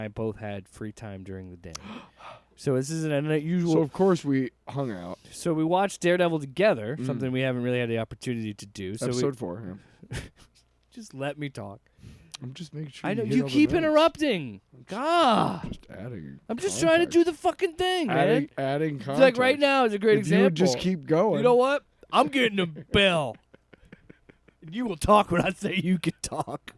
I both had free time during the day. So this is an unusual. So of course we hung out. So we watched Daredevil together, something we haven't really had the opportunity to do. So Episode 4. Yeah. Just let me talk. I'm just making sure. I know hit you all the keep notes. interrupting. God, Just adding. I'm just trying to do the fucking thing, man. Adding It's context. like right now is a great if example. You would just keep going. You know what? I'm getting a bell. You will talk when I say you can talk.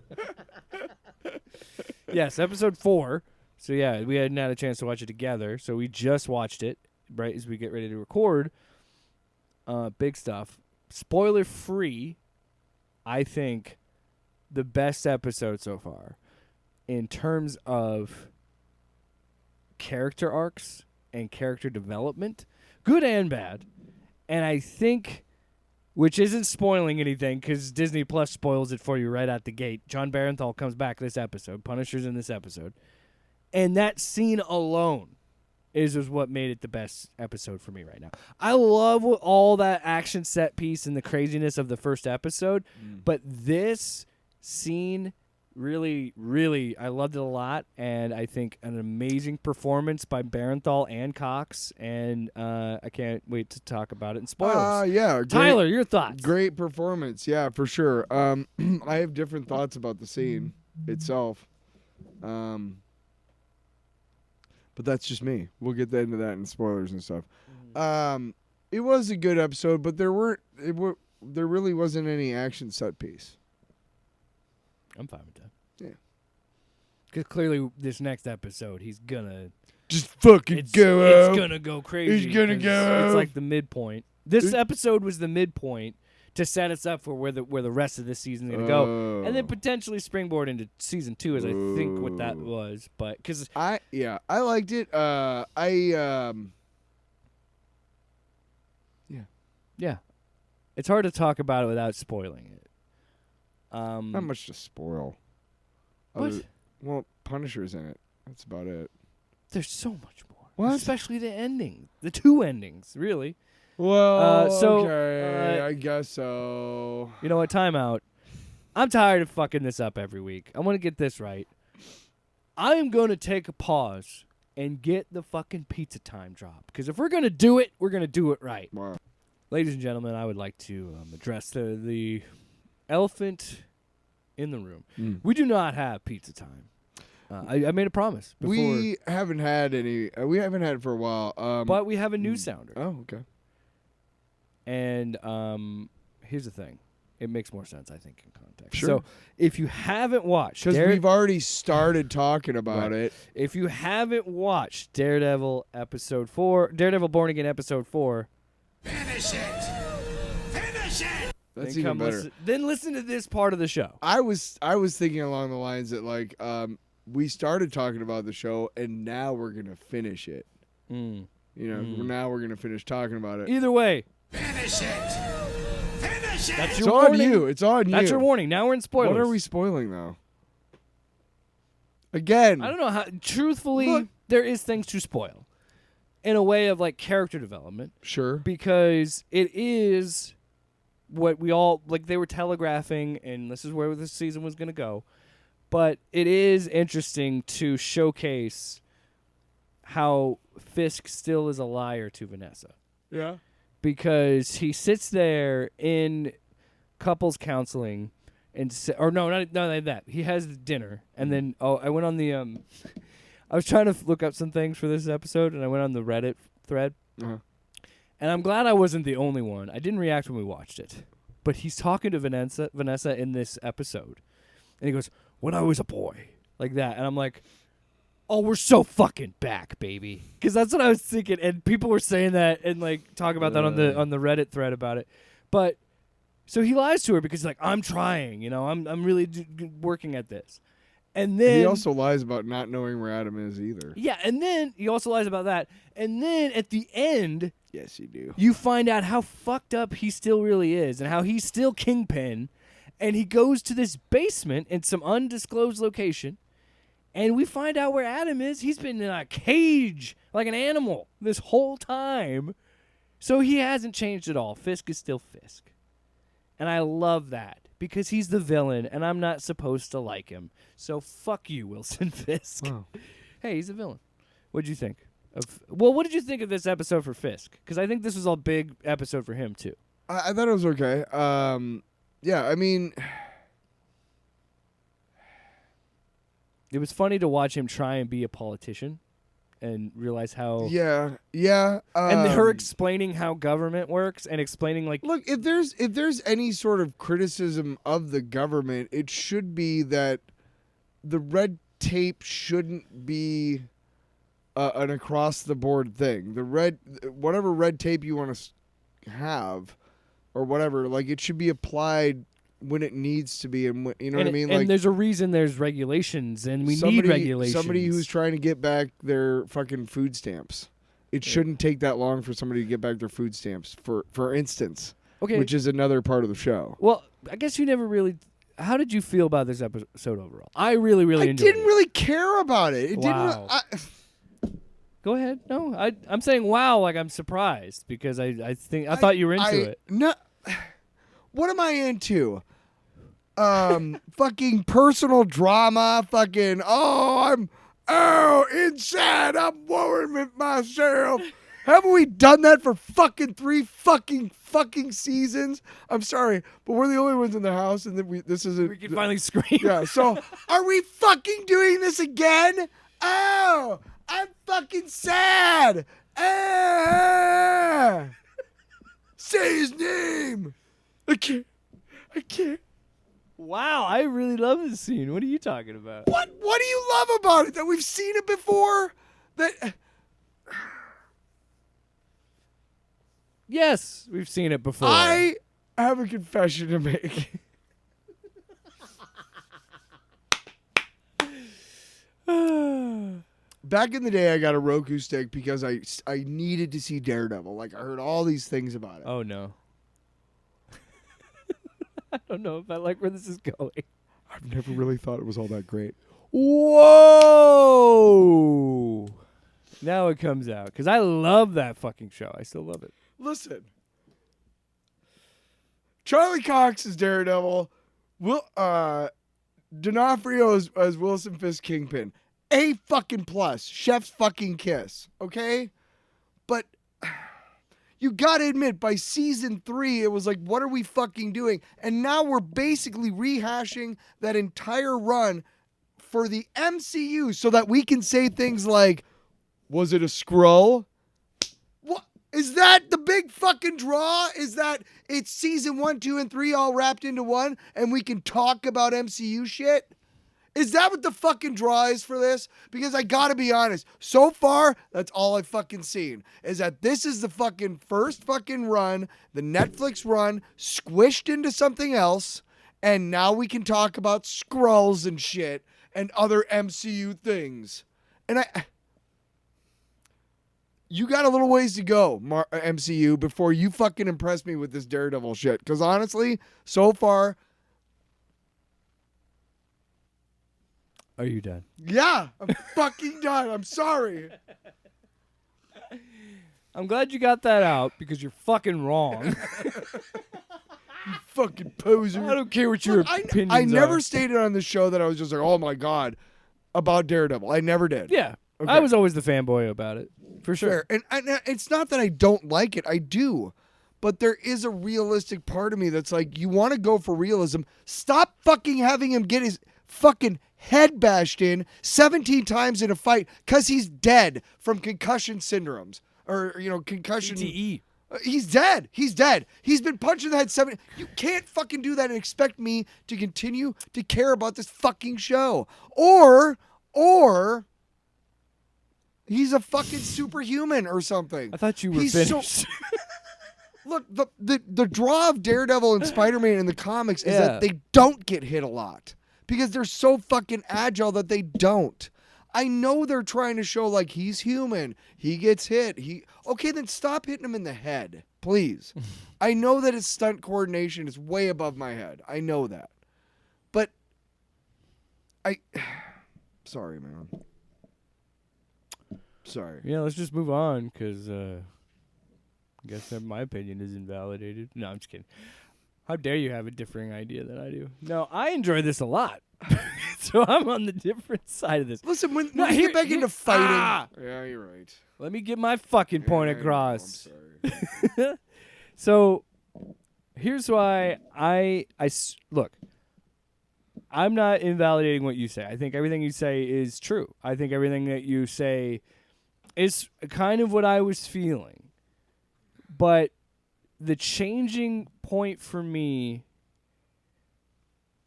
Yes, episode 4. So yeah, we hadn't had a chance to watch it together. So we just watched it right as we get ready to record. Big stuff. Spoiler free. I think the best episode so far in terms of character arcs and character development, good and bad. And I think, which isn't spoiling anything because Disney Plus spoils it for you right out the gate. John Barenthal comes back this episode. Punisher's in this episode. And that scene alone is what made it the best episode for me right now. I love all that action set piece and the craziness of the first episode, but this scene really, really, I loved it a lot, and I think an amazing performance by Barenthal and Cox, and I can't wait to talk about it in spoilers. Yeah. Tyler, your thoughts? Great performance. Yeah, for sure. I have different thoughts about the scene itself. But that's just me. We'll get into that in spoilers and stuff. It was a good episode, but there really wasn't any action set piece. I'm fine with that. Yeah. Because clearly this next episode, he's gonna Just fucking go out. It's gonna go crazy. He's gonna 'cause go. It's like the midpoint. This episode was the midpoint to set us up for where the rest of this season is gonna go, and then potentially springboard into season 2, as I think what that was. But because I liked it. yeah, it's hard to talk about it without spoiling it. Not much to spoil. What? Well, Punisher's in it. That's about it. There's so much more. What? Especially the ending. The 2 endings, really. Well, so, okay, I guess so. You know what? Time out. I'm tired of fucking this up every week. I want to get this right. I am going to take a pause and get the fucking pizza time drop. Because if we're going to do it, we're going to do it right. Wow. Ladies and gentlemen, I would like to address the elephant in the room. We do not have pizza time. I made a promise before. We haven't had any. We haven't had it for a while. But we have a new sounder. Oh, okay. And here's the thing. It makes more sense, I think, in context. Sure. So if you haven't watched... Because we've already started talking about it. If you haven't watched Daredevil Episode 4... Daredevil Born Again Episode 4... Finish it! Finish it! That's even better. Then listen to this part of the show. I was thinking along the lines that, like, we started talking about the show, and now we're going to finish it. You know, now we're going to finish talking about it. Either way... Finish it! Finish it! That's It's your on warning. you. It's on you. That's your warning. Now we're in spoilers. What are we spoiling, though? Again. I don't know how... Truthfully, Look. there is things to spoil. In a way of, like, character development. Sure. Because it is what we all... Like, they were telegraphing, and this is where this season was going to go. But it is interesting to showcase how Fisk still is a liar to Vanessa. Yeah. Because he sits there in couples counseling and not like that. He has dinner and then I went on the I was trying to look up some things for this episode and I went on the Reddit thread. Uh-huh. And I'm glad I wasn't the only one. I didn't react when we watched it. But he's talking to Vanessa in this episode. And he goes, "When I was a boy." Like that. And I'm like, "Oh, we're so fucking back, baby." Because that's what I was thinking, and people were saying that and like talking about that on the Reddit thread about it. But so he lies to her because he's like, "I'm trying, you know, I'm really working at this." And then he also lies about not knowing where Adam is either. Yeah, and then he also lies about that. And then at the end, yes, you do. You find out how fucked up he still really is, and how he's still Kingpin. And he goes to this basement in some undisclosed location. And we find out where Adam is. He's been in a cage like an animal this whole time. So he hasn't changed at all. Fisk is still Fisk. And I love that because he's the villain, and I'm not supposed to like him. So fuck you, Wilson Fisk. Wow. Hey, he's a villain. What'd you think? What did you think of this episode for Fisk? Because I think this was a big episode for him, too. I thought it was okay. Yeah, I mean, It was funny to watch him try and be a politician and realize how... yeah. and her explaining how government works and explaining, like... Look, if there's any sort of criticism of the government, it should be that the red tape shouldn't be an across-the-board thing. Whatever red tape you want to have, or whatever, like, it should be applied when it needs to be, and you know what I mean? And like, there's a reason there's regulations, and we need regulations. Somebody who's trying to get back their fucking food stamps. It shouldn't take that long for somebody to get back their food stamps, for instance. Okay. Which is another part of the show. Well, I guess you never really... How did you feel about this episode overall? I really enjoyed it. I didn't really care about it. It Wow. didn't. Go ahead. No, I'm saying wow, like I'm surprised because I thought you were into it. No, what am I into? Fucking personal drama. Fucking inside I'm worrying with myself. Haven't we done that for fucking 3 fucking seasons? I'm sorry, but we're the only ones in the house, and this isn't. We can finally scream. Yeah. So are we fucking doing this again? Oh, I'm fucking sad. Say his name. I can't. Wow, I really love this scene. What are you talking about? What do you love about it? That we've seen it before? That Yes, we've seen it before. I have a confession to make. Back in the day, I got a Roku stick because I needed to see Daredevil. Like, I heard all these things about it. Oh no. I don't know if I like where this is going. I've never really thought it was all that great. Whoa! Now it comes out because I love that fucking show. I still love it. Listen, Charlie Cox is Daredevil. D'Onofrio as Wilson Fisk Kingpin. A fucking plus. Chef's fucking kiss. Okay? But you gotta admit, by season 3, it was like, what are we fucking doing? And now we're basically rehashing that entire run for the MCU so that we can say things like, was it a Skrull? What? Is that the big fucking draw? Is that it's season 1, 2, and 3 all wrapped into one and we can talk about MCU shit? Is that what the fucking draw is for this? Because I gotta be honest, so far, that's all I've fucking seen. Is that this is the fucking first fucking run, the Netflix run, squished into something else, and now we can talk about Skrulls and shit and other MCU things. And you got a little ways to go, MCU, before you fucking impress me with this Daredevil shit. Because honestly, so far... Are you done? Yeah, I'm fucking done. I'm sorry. I'm glad you got that out because you're fucking wrong. You fucking poser. I don't care what your opinions I never are. stated on this show that I was just like, oh my God, about Daredevil. I never did. Yeah. Okay. I was always the fanboy about it. For sure. Fair. And it's not that I don't like it. I do. But there is a realistic part of me that's like, you want to go for realism. Stop fucking having him get his fucking head bashed in 17 times in a fight because he's dead from concussion syndromes. Or, concussion. CTE. He's dead. He's dead. He's been punched in the head 7. You can't fucking do that and expect me to continue to care about this fucking show. Or he's a fucking superhuman or something. I thought you were He's finished. Look, the draw of Daredevil and Spider-Man in the comics is Yeah. that they don't get hit a lot because they're so fucking agile that they don't. I know they're trying to show like he's human. He gets hit. Okay, then stop hitting him in the head, please. I know that his stunt coordination is way above my head. I know that. But sorry, man. Sorry. Yeah, let's just move on because I guess that my opinion is invalidated. No, I'm just kidding. How dare you have a differing idea than I do? No, I enjoy this a lot. So I'm on the different side of this. Listen, when No, you here- get back here- into fighting. Ah! Yeah, you're right. Let me get my fucking point Yeah, I know, across. I'm sorry. So here's why look. I'm not invalidating what you say. I think everything you say is true. I think everything that you say is kind of what I was feeling. But the changing point for me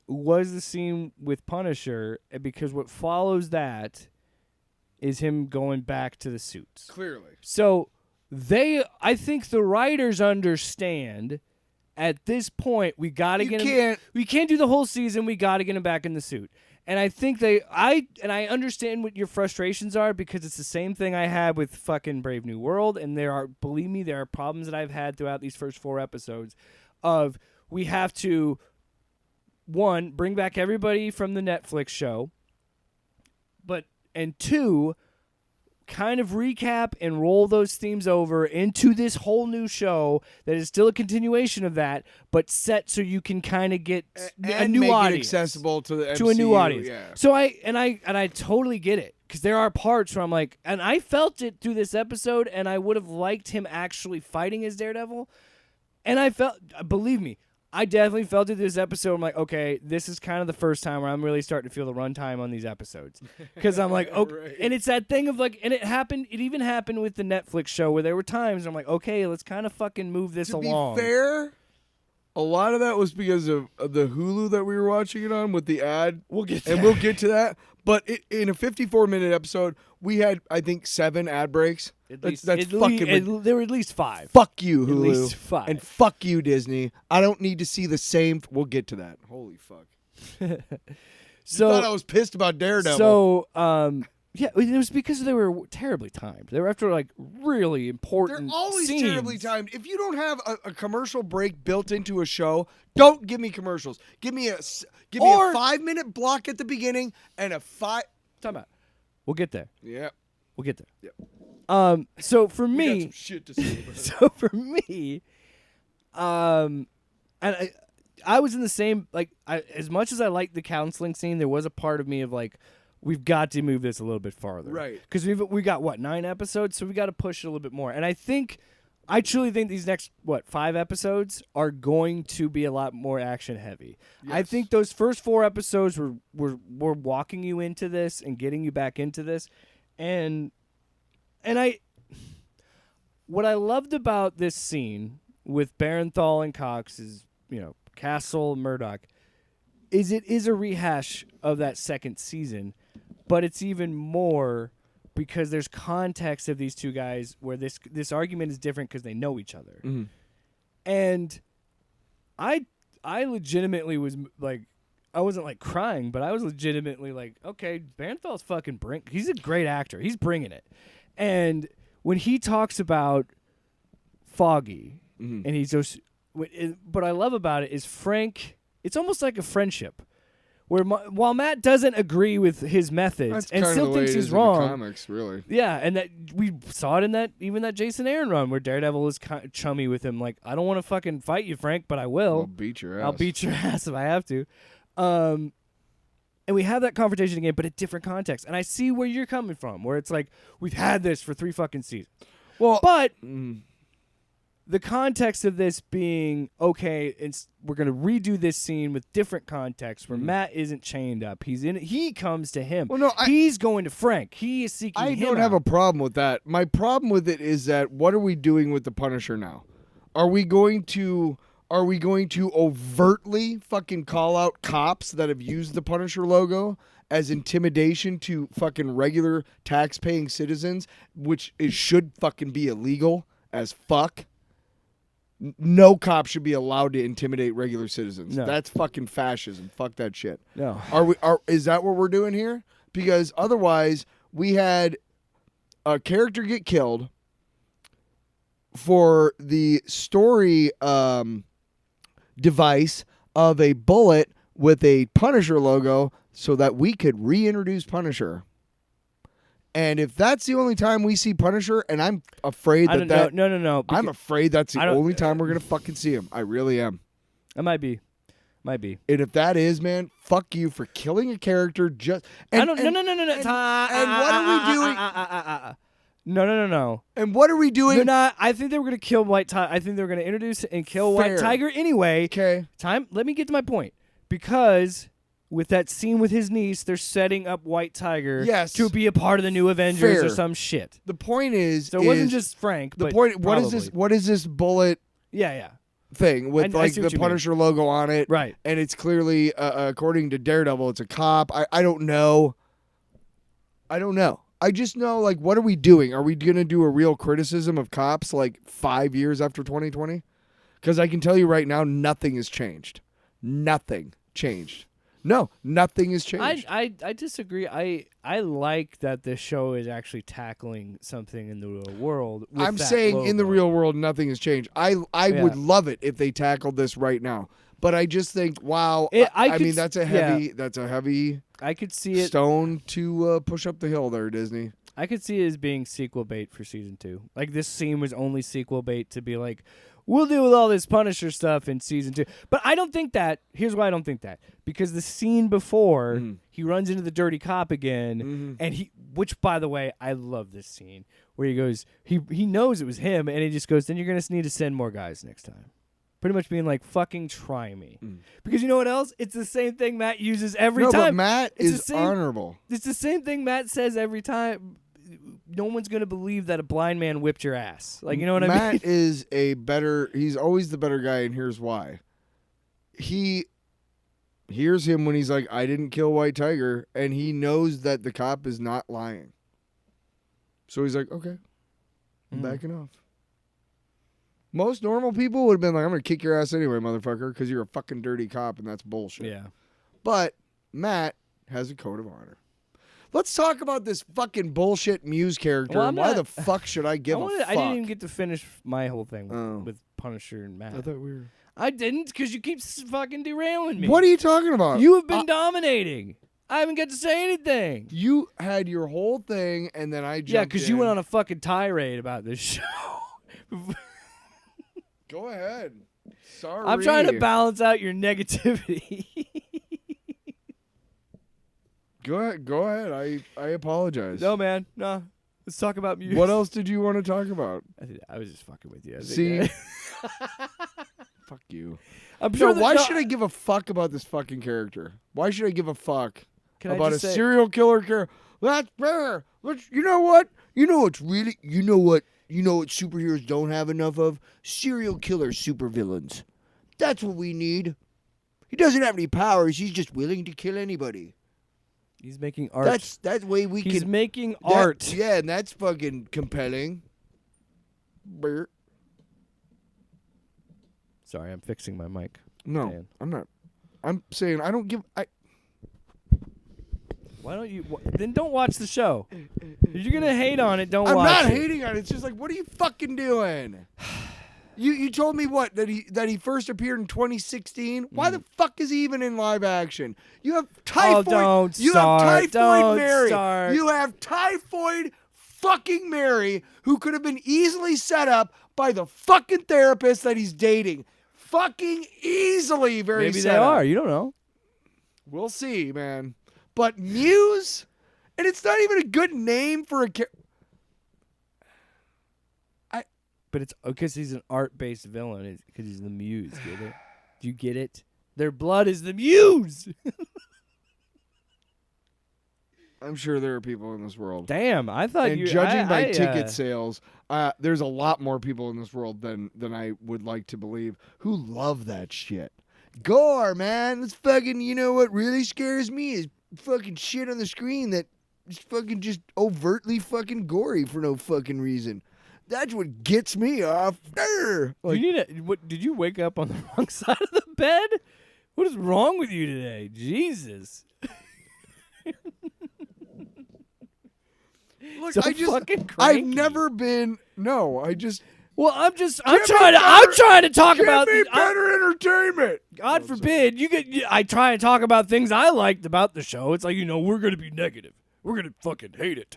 was the scene with Punisher, because what follows that is him going back to the suits. Clearly. So I think the writers understand at this point we got to get him. We can't do the whole season. We got to get him back in the suit. And I think I understand what your frustrations are, because it's the same thing I had with fucking Brave New World. And believe me, there are problems that I've had throughout these first 4 episodes of we have to, one, bring back everybody from the Netflix show, and 2, kind of recap and roll those themes over into this whole new show that is still a continuation of that, but set so you can kind of get a new make audience, it accessible to the MCU, to a new audience. Yeah. So I totally get it, because there are parts where I'm like, and I felt it through this episode, and I would have liked him actually fighting as Daredevil, and I felt, believe me, I definitely felt it this episode. I'm like, okay, this is kind of the first time where I'm really starting to feel the runtime on these episodes, because I'm like, okay, Right. and it's that thing of like, and it even happened with the Netflix show where there were times I'm like, okay, let's kind of fucking move this To along. be fair, a lot of that was because of the Hulu that we were watching it on with the ad. We'll get to and that. we'll get to that. But in a 54-minute episode, we had, I think, 7 ad breaks. That's fucking. There were at least 5. Fuck you, Hulu. At least 5. And fuck you, Disney. I don't need to see the same. We'll get to that. Holy fuck. So I thought I was pissed about Daredevil. So, yeah, it was because they were terribly timed. They were after like really They're important always scenes. terribly timed. If you don't have a commercial break built into a show, don't give me commercials. Give me a 5-minute block at the beginning and a 5. Time out. We'll get there. Yeah. We'll get there. Yep. So for We got me, some shit to say about it. so for me, and I was in the same, like, as much as I liked the counseling scene, there was a part of me of like, we've got to move this a little bit farther, Right? Because we got what, 9 episodes, so we got to push it a little bit more. And I truly think these next 5 episodes are going to be a lot more action heavy. I Yes. think those first 4 episodes were walking you into this and getting you back into this, and what I loved about this scene with Barenthal and Cox is, Castle, Murdoch, is it is a rehash of that second season, but it's even more because there's context of these two guys where this argument is different because they know each other. Mm-hmm. And I legitimately was like, I wasn't like crying, but I was legitimately like, okay, Barenthal's fucking he's a great actor. He's bringing it. And when he talks about Foggy, and he's just, what I love about it is Frank, it's almost like a friendship. Where while Matt doesn't agree with his methods That's and kind still of the way thinks it he's is in the wrong, comics, really. yeah, and that we saw it in that Jason Aaron run where Daredevil is chummy with him, like, I don't want to fucking fight you, Frank, but I will. I'll beat your ass. I'll beat your ass if I have to. And we have that confrontation again, but a different context. And I see where you're coming from, where it's like we've had this for 3 fucking seasons. Well, But the context of this being, okay, we're going to redo this scene with different context where Matt isn't chained up. He comes to him. Well, no, he's going to Frank. He is seeking I him don't have a out. problem with that. My problem with it is that what are we doing with the Punisher now? Are we going to overtly fucking call out cops that have used the Punisher logo as intimidation to fucking regular tax-paying citizens, which should fucking be illegal as fuck? No cop should be allowed to intimidate regular citizens. No. That's fucking fascism. Fuck that shit. No. Is that what we're doing here? Because otherwise, we had a character get killed for the story device of a bullet with a Punisher logo so that we could reintroduce Punisher. And if that's the only time we see Punisher, and I'm afraid I that don't know. No. I'm afraid that's the I don't- only time we're gonna fucking see him. I really am. It might be. Might be. And if that is, man, fuck you for killing a character just. And, I don't. No. And what are we doing? No. And what are we doing? They're not. I think they were gonna kill White Tiger. I think they were gonna introduce and kill White Fair. Tiger anyway. Okay. Let me get to my point. Because with that scene with his niece, they're setting up White Tiger Yes. to be a part of the new Avengers Fair. or some shit. The point is. So it wasn't just Frank. the but point. What is probably. this? What is this bullet Yeah. thing with I like see the what you mean. Punisher logo on it? Right. And it's clearly, according to Daredevil, it's a cop. I don't know. I just know, like, what are we doing? Are we going to do a real criticism of cops like 5 years after 2020? Because I can tell you right now, nothing has changed. Nothing changed. No, nothing has changed. I disagree. I like that this show is actually tackling something in the real world. With I'm that saying in the logo. real world, nothing has changed. I would love it if they tackled this right now. But I just think, wow. I mean, that's a heavy I could see it. stone to push up the hill there, Disney. I could see it as being sequel bait for season 2. Like this scene was only sequel bait to be like, we'll deal with all this Punisher stuff in season 2. But I don't think that. Here's why I don't think that. Because the scene before, he runs into the dirty cop again, and which by the way, I love this scene where he goes, he knows it was him, and he just goes, then you're gonna need to send more guys next time. Pretty much being like, fucking try me. Because you know what else? It's the same thing Matt uses every time. No, but Matt It's is honorable. It's the same thing Matt says every time. No one's going to believe that a blind man whipped your ass. Like, you know what I mean? Matt is he's always the better guy, and here's why. Here's him when he's like, I didn't kill White Tiger, and he knows that the cop is not lying. So he's like, okay, I'm backing off. Most normal people would have been like, I'm going to kick your ass anyway, motherfucker, because you're a fucking dirty cop, and that's bullshit. Yeah. But Matt has a code of honor. Let's talk about this fucking bullshit Muse character. Well, and why the fuck should I give a fuck? I didn't even get to finish my whole thing with Punisher and Matt. I thought we were... I didn't, because you keep fucking derailing me. What are you talking about? You have been dominating. I haven't got to say anything. You had your whole thing, and then I jumped Yeah, because you in. went on a fucking tirade about this show. Go ahead. Sorry. I'm trying to balance out your negativity. Go ahead. I apologize. No, man. No. Let's talk about music. What else did you want to talk about? I was just fucking with you. See? Fuck you. I'm sure No, why should I give a fuck about this fucking character? Why should I give a fuck about a just say- serial killer character? That's fair. You know what? You know what superheroes don't have enough of? Serial killer supervillains. That's what we need. He doesn't have any powers. He's just willing to kill anybody. He's making art. That way we He's can... making art. Yeah, and that's fucking compelling. Brr. Sorry, I'm fixing my mic. No, Dan. I'm not. I'm saying I don't give... Why don't you... Then don't watch the show. If you're going to hate on it, don't I'm watch not it. hating on it. It's just like, what are you fucking doing? You told me what that he first appeared in 2016. Why the fuck is he even in live action? You have typhoid. don't you start. have typhoid Don't Mary. start. You have typhoid fucking Mary, who could have been easily set up by the fucking therapist that he's dating. Fucking easily, very. Maybe set they up. are. You don't know. We'll see, man. But Muse, and it's not even a good name for a character. But it's because he's an art-based villain. It's because he's the Muse. Get it? Do you get it? Their blood is the Muse. I'm sure there are people in this world. Damn, I thought And you... judging by ticket sales, there's a lot more people in this world than I would like to believe who love that shit. Gore, man. It's fucking, you know what really scares me is fucking shit on the screen that is fucking just overtly fucking gory for no fucking reason. That's what gets me off. Like, did you wake up on the wrong side of the bed? What is wrong with you today? Jesus. look, So I just, fucking I've cranky. never been. No, I just. Well, I'm Give trying to talk about. Give me better entertainment. God forbid I try and talk about things I liked about the show. It's like, we're gonna be negative. We're gonna fucking hate it.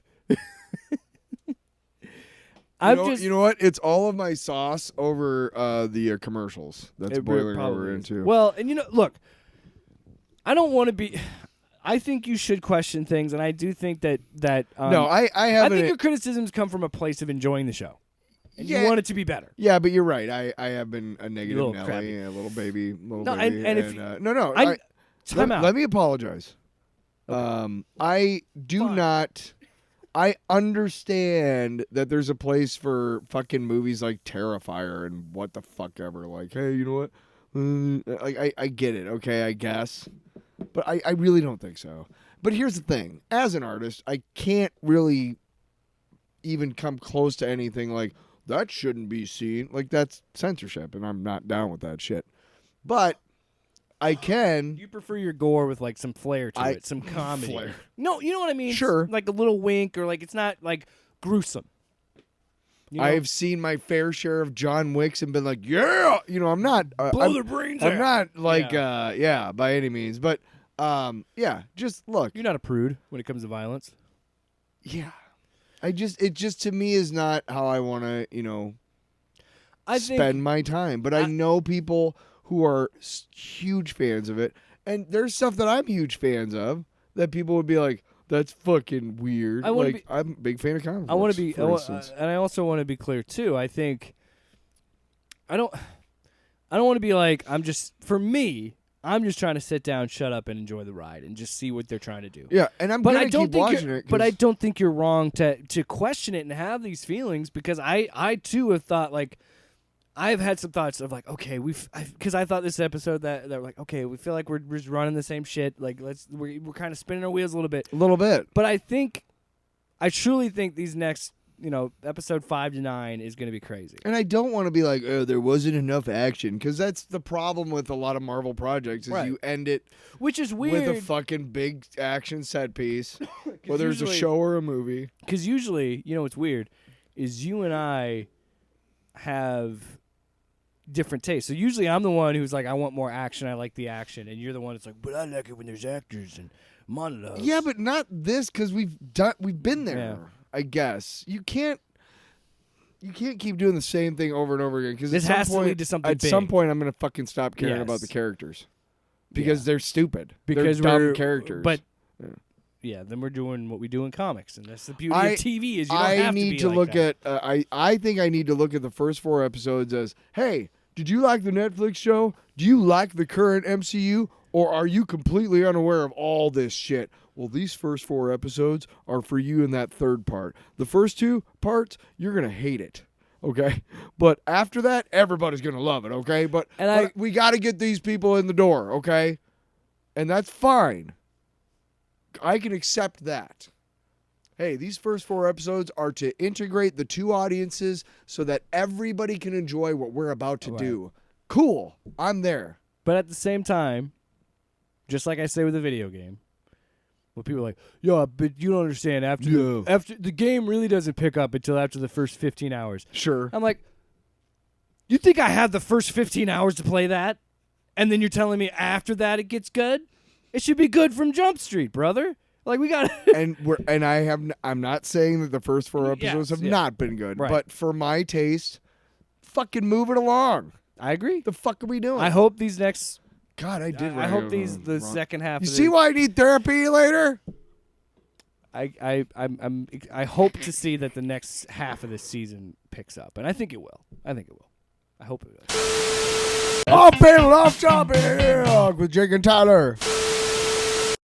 You know what? It's all of my sauce over the commercials. That's boiling over into. Well, and look, I don't want to be. I think you should question things, and I do think that no, I haven't. I think your criticisms come from a place of enjoying the show, and you want it to be better. Yeah, but you're right. I have been a negative little Nelly, crabby. a little baby, Time out. Let me apologize. I do Fine. not. I understand that there's a place for fucking movies like Terrifier and what the fuck ever. Like, hey, you know what? I get it. Okay, I guess. But I really don't think so. But here's the thing. As an artist, I can't really even come close to anything like, that shouldn't be seen. Like, that's censorship, and I'm not down with that shit. But I can. You prefer your gore with like some flair to it, some comedy. Flair. No, you know what I mean? Sure. Like a little wink, or like it's not like gruesome. I've seen my fair share of John Wicks and been like, yeah, I'm not blow their brains out. I'm not like by any means, but just look. You're not a prude when it comes to violence. Yeah. It just to me is not how I want to, spend my time, but I know people who are huge fans of it, and there's stuff that I'm huge fans of that people would be like, that's fucking weird. I'm a big fan of comic books. I want to be, for instance. and I also want to be clear too. I think I don't want to be like, I'm just trying to sit down, shut up, and enjoy the ride, and just see what they're trying to do. Yeah, and I'm gonna keep watching it. But I don't think you're wrong to question it and have these feelings, because I too have thought, like, I've had some thoughts of like, okay, because I thought this episode that we're like, okay, we feel like we're just running the same shit. Like, we're kind of spinning our wheels a little bit. But I truly think these next, episode 5 to 9 is going to be crazy. And I don't want to be like, oh, there wasn't enough action, because that's the problem with a lot of Marvel projects is you end it, which is weird, with a fucking big action set piece, whether it's a show or a movie. Because usually, what's weird is you and I have different tastes. So usually I'm the one who's like, I want more action, I like the action, and you're the one that's like, but I like it when there's actors and monologues. Yeah, but not this, because we've been there. Yeah. I guess you can't keep doing the same thing over and over again, because this has to lead to something big. At some point, I'm gonna fucking stop caring about the characters because they're stupid. Because they're dumb characters. But then we're doing what we do in comics, and that's the beauty of TV is you don't have to be look at. I think I need to look at the first 4 episodes as, hey, did you like the Netflix show? Do you like the current MCU? Or are you completely unaware of all this shit? Well, these first 4 episodes are for you in that third part. The first 2 parts, you're going to hate it, okay? But after that, everybody's going to love it, okay? But we got to get these people in the door, okay? And that's fine. I can accept that. Hey, these first 4 episodes are to integrate the 2 audiences so that everybody can enjoy what we're about to do. Cool. I'm there. But at the same time, just like I say with a video game, when people are like, yo, but you don't understand, after the game really doesn't pick up until after the first 15 hours. Sure. I'm like, you think I have the first 15 hours to play that? And then you're telling me after that it gets good? It should be good from Jump Street, brother. Like, we got I'm not saying that the first 4 episodes have not been good, but for my taste, fucking move it along. I agree. The fuck are we doing? I hope these next God, I did. I hope the second half. You see why I need therapy later? I hope to see that the next half of this season picks up, and I think it will. I hope it will. Off panel, off topic with Jake and Tyler.